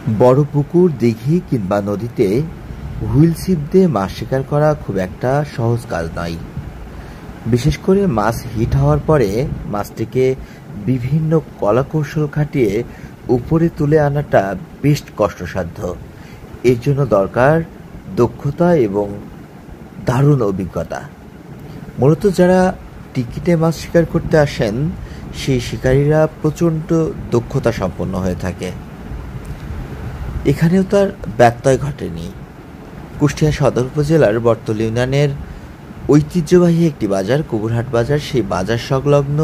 বড় পুকুর, দিঘি কিংবা নদীতে হুইল ছিপ দিয়ে মাছ শিকার করা খুব একটা সহজ কাজ নয়। বিশেষ করে মাছ হিট হওয়ার পরে মাছটিকে বিভিন্ন কলাকৌশল খাটিয়ে উপরে তুলে আনাটা বেশ কষ্টসাধ্য। এর জন্য দরকার দক্ষতা এবং দারুণ অভিজ্ঞতা। মূলত যারা টিকিটে মাছ শিকার করতে আসেন সেই শিকারীরা প্রচণ্ড দক্ষতা সম্পন্ন হয়ে থাকে। এখানেও তার ব্যত্যয় ঘটেনি। কুষ্টিয়া সদর উপজেলার বটতল ইউনিয়নের ঐতিহ্যবাহী একটি বাজার কুকুরহাট বাজার, সেই বাজার সংলগ্ন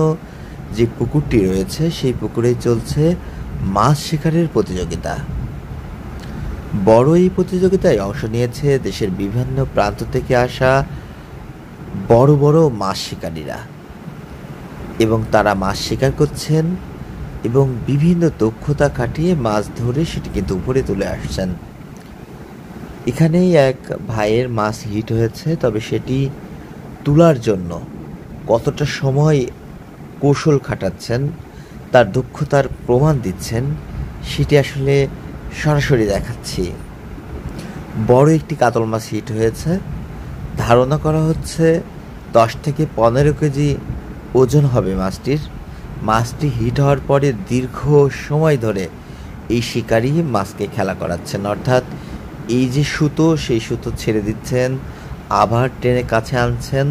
যে পুকুরটি রয়েছে সেই পুকুরেই চলছে মাছ শিকারের প্রতিযোগিতা। বড় এই প্রতিযোগিতায় অংশ নিয়েছে দেশের বিভিন্ন প্রান্ত থেকে আসা বড় বড় মাছ শিকারীরা, এবং তারা মাছ শিকার করছেন এবং বিভিন্ন দক্ষতা খাটিয়ে মাছ ধরে সেটি কিন্তু উপরে তুলে আসছেন। এখানেই এক ভাইয়ের মাছ হিট হয়েছে, তবে সেটি তোলার জন্য কতটা সময় কৌশল খাটাচ্ছেন, তার দক্ষতার প্রমাণ দিচ্ছেন, সেটি আসলে সরাসরি দেখাচ্ছি। বড় একটি কাতল মাছ হিট হয়েছে। ধারণা করা হচ্ছে 10 থেকে 15 কেজি ওজন হবে মাছটির। মাছটি হিট হওয়ার পরে দীর্ঘ সময় ধরে এই শিকারী মাছকে খেলা করাচ্ছেন, অর্থাৎ এই যে সুতো সেই সুতো ছেড়ে দিচ্ছেন, আবার টেনে কাছে আনছেন।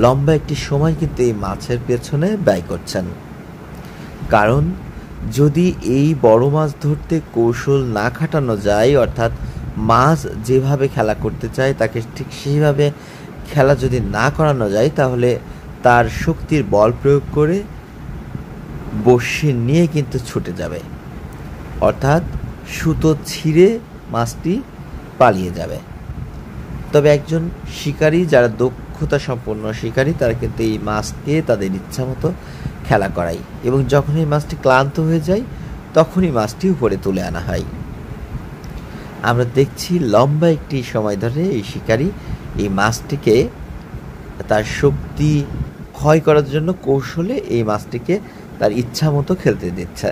লম্বা একটি সময় কিন্তু এই মাছের পেছনে ব্যয় করছেন। কারণ যদি এই বড় মাছ ধরতে কৌশল না খাটানো যায়, অর্থাৎ মাছ যেভাবে খেলা করতে চায় তাকে ঠিক সেইভাবে খেলা যদি না করানো যায়, তাহলে তার শক্তির বল প্রয়োগ করে বড়শি নিয়ে কিন্তু ছুটে যাবে, অর্থাৎ সুতো ছিঁড়ে মাছটি পালিয়ে যাবে। তবে একজন শিকারী, যারা দক্ষতা সম্পন্ন শিকারী, তারা কিন্তু এই মাছকে তাদের ইচ্ছা মতো খেলা করায়, এবং যখন এই মাছটি ক্লান্ত হয়ে যায় তখনই মাছটি উপরে তুলে আনা হয়। আমরা দেখছি লম্বা একটি সময় ধরে এই শিকারী এই মাছটিকে তার শক্তি ক্ষয় করার জন্য কৌশলে এই মাছটিকে তার ইচ্ছা মতো খেলতে দিচ্ছে,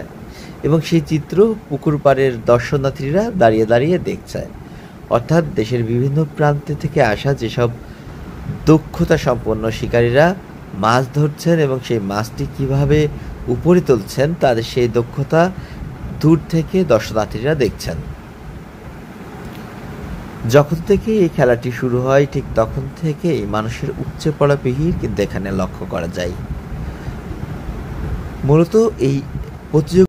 এবং সেই চিত্র পুকুর পাড়ের দর্শনার্থীরা দাঁড়িয়ে দাঁড়িয়ে দেখছে। অর্থাৎ দেশের বিভিন্ন প্রান্তে থেকে আসা যেসব দক্ষতা সম্পন্ন শিকারীরা মাছ ধরছেন এবং সেই মাছটি কিভাবে উপরে তুলছেন, তাদের সেই দক্ষতা দূর থেকে দর্শনার্থীরা দেখছেন। যখন থেকে এই খেলাটি শুরু হয় ঠিক তখন থেকে এই মানুষের উপচে পড়া ভিড় কিন্তু এখানে লক্ষ্য করা যায়। মূলত এই প্রতিযোগিতা